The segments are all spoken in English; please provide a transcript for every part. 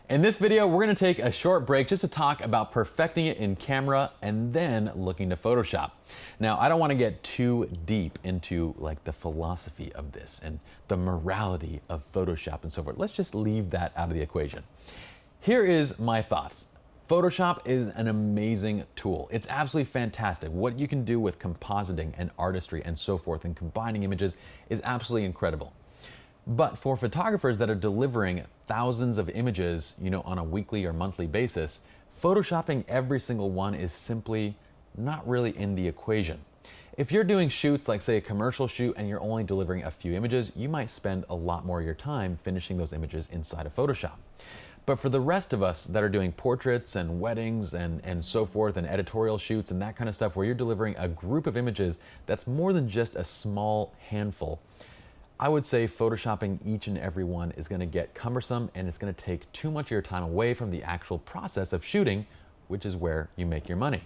In this video, we're going to take a short break just to talk about perfecting it in camera and then looking to Photoshop. Now, I don't want to get too deep into like the philosophy of this and the morality of Photoshop and so forth. Let's just leave that out of the equation. Here is my thoughts. Photoshop is an amazing tool. It's absolutely fantastic. What you can do with compositing and artistry and so forth and combining images is absolutely incredible. But for photographers that are delivering thousands of images, on a weekly or monthly basis, photoshopping every single one is simply not really in the equation. If you're doing shoots like say a commercial shoot and you're only delivering a few images, you might spend a lot more of your time finishing those images inside of Photoshop. But for the rest of us that are doing portraits and weddings and so forth and editorial shoots and that kind of stuff where you're delivering a group of images that's more than just a small handful, I would say photoshopping each and every one is going to get cumbersome and it's going to take too much of your time away from the actual process of shooting, which is where you make your money.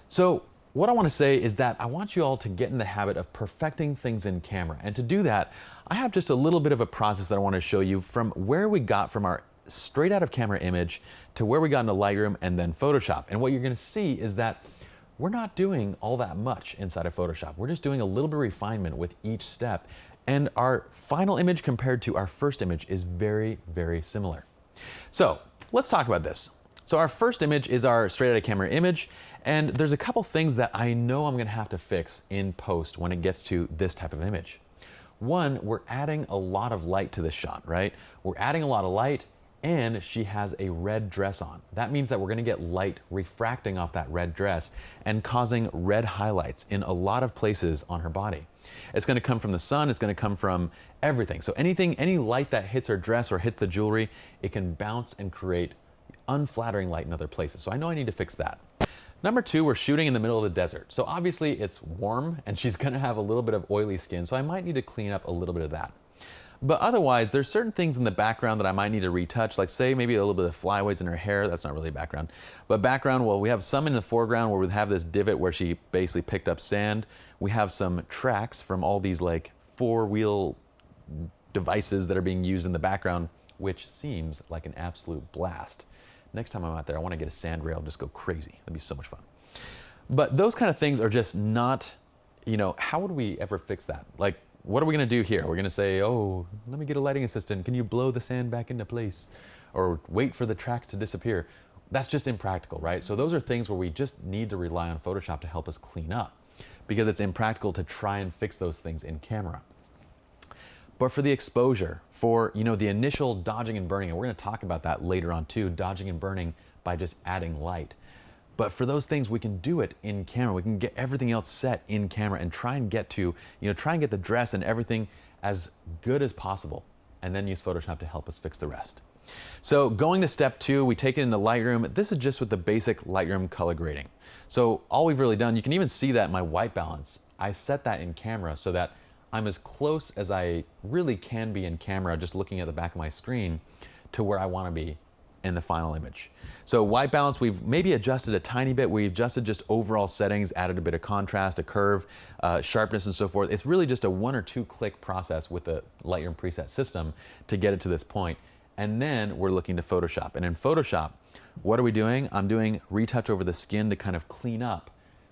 So what I want to say is that I want you all to get in the habit of perfecting things in camera. And to do that, I have just a little bit of a process that I want to show you from where we got from our straight out of camera image to where we got into Lightroom and then Photoshop. And what you're going to see is that we're not doing all that much inside of Photoshop. We're just doing a little bit of refinement with each step. And our final image compared to our first image is very, very similar. So let's talk about this. So our first image is our straight out of camera image. And there's a couple things that I know I'm going to have to fix in post when it gets to this type of image. One, we're adding a lot of light to this shot, right? We're adding a lot of light and she has a red dress on. That means that we're going to get light refracting off that red dress and causing red highlights in a lot of places on her body. It's going to come from the sun, it's going to come from everything. So any light that hits her dress or hits the jewelry, it can bounce and create unflattering light in other places. So I know I need to fix that. Number two, we're shooting in the middle of the desert. So obviously it's warm and she's going to have a little bit of oily skin. So I might need to clean up a little bit of that. But otherwise, there's certain things in the background that I might need to retouch, like say maybe a little bit of flyaways in her hair. That's not really background. But background, well, we have some in the foreground where we have this divot where she basically picked up sand. We have some tracks from all these like four-wheel devices that are being used in the background, which seems like an absolute blast. Next time I'm out there, I want to get a sand rail and just go crazy. That'd be so much fun. But those kind of things are just not, how would we ever fix that? Like, what are we going to do here? We're going to say, oh, let me get a lighting assistant. Can you blow the sand back into place? Or wait for the tracks to disappear. That's just impractical, right? So those are things where we just need to rely on Photoshop to help us clean up because it's impractical to try and fix those things in camera. But for the exposure, for the initial dodging and burning, and we're going to talk about that later on too, dodging and burning by just adding light. But for those things, we can do it in camera. We can get everything else set in camera and try and get to, try and get the dress and everything as good as possible, and then use Photoshop to help us fix the rest. So going to step two, we take it into Lightroom. This is just with the basic Lightroom color grading. So all we've really done, you can even see that in my white balance. I set that in camera so that I'm as close as I really can be in camera, just looking at the back of my screen, to where I want to be in the final image. So white balance, we've maybe adjusted a tiny bit. We've adjusted just overall settings, added a bit of contrast, a curve, sharpness and so forth. It's really just a 1 or 2 click process with the Lightroom preset system to get it to this point. And then we're looking to Photoshop. And in Photoshop, what are we doing? I'm doing retouch over the skin to kind of clean up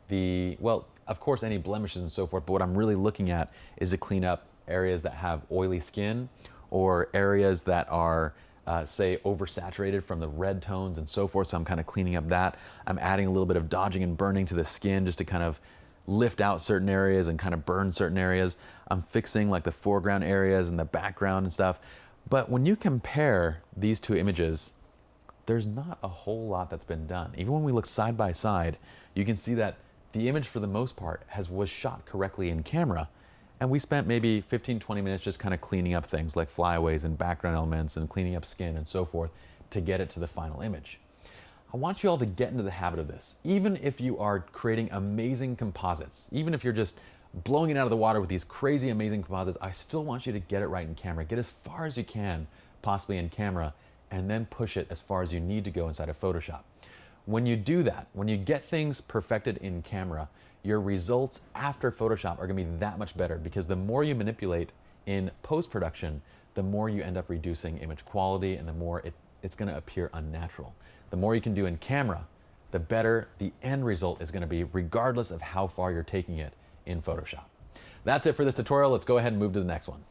well, of course, any blemishes and so forth, but what I'm really looking at is to clean up areas that have oily skin or areas that are say oversaturated from the red tones and so forth. So I'm kind of cleaning up that. I'm adding a little bit of dodging and burning to the skin just to kind of lift out certain areas and kind of burn certain areas. I'm fixing like the foreground areas and the background and stuff. But when you compare these two images, there's not a whole lot that's been done. Even when we look side by side, you can see that the image for the most part was shot correctly in camera. And we spent maybe 15-20 minutes just kind of cleaning up things like flyaways and background elements and cleaning up skin and so forth to get it to the final image. I want you all to get into the habit of this. Even if you are creating amazing composites, even if you're just blowing it out of the water with these crazy amazing composites, I still want you to get it right in camera. Get as far as you can, possibly in camera, and then push it as far as you need to go inside of Photoshop. When you do that, when you get things perfected in camera, your results after Photoshop are going to be that much better because the more you manipulate in post-production, the more you end up reducing image quality and the more it it's going to appear unnatural. The more you can do in camera, the better the end result is going to be, regardless of how far you're taking it in Photoshop. That's it for this tutorial. Let's go ahead and move to the next one.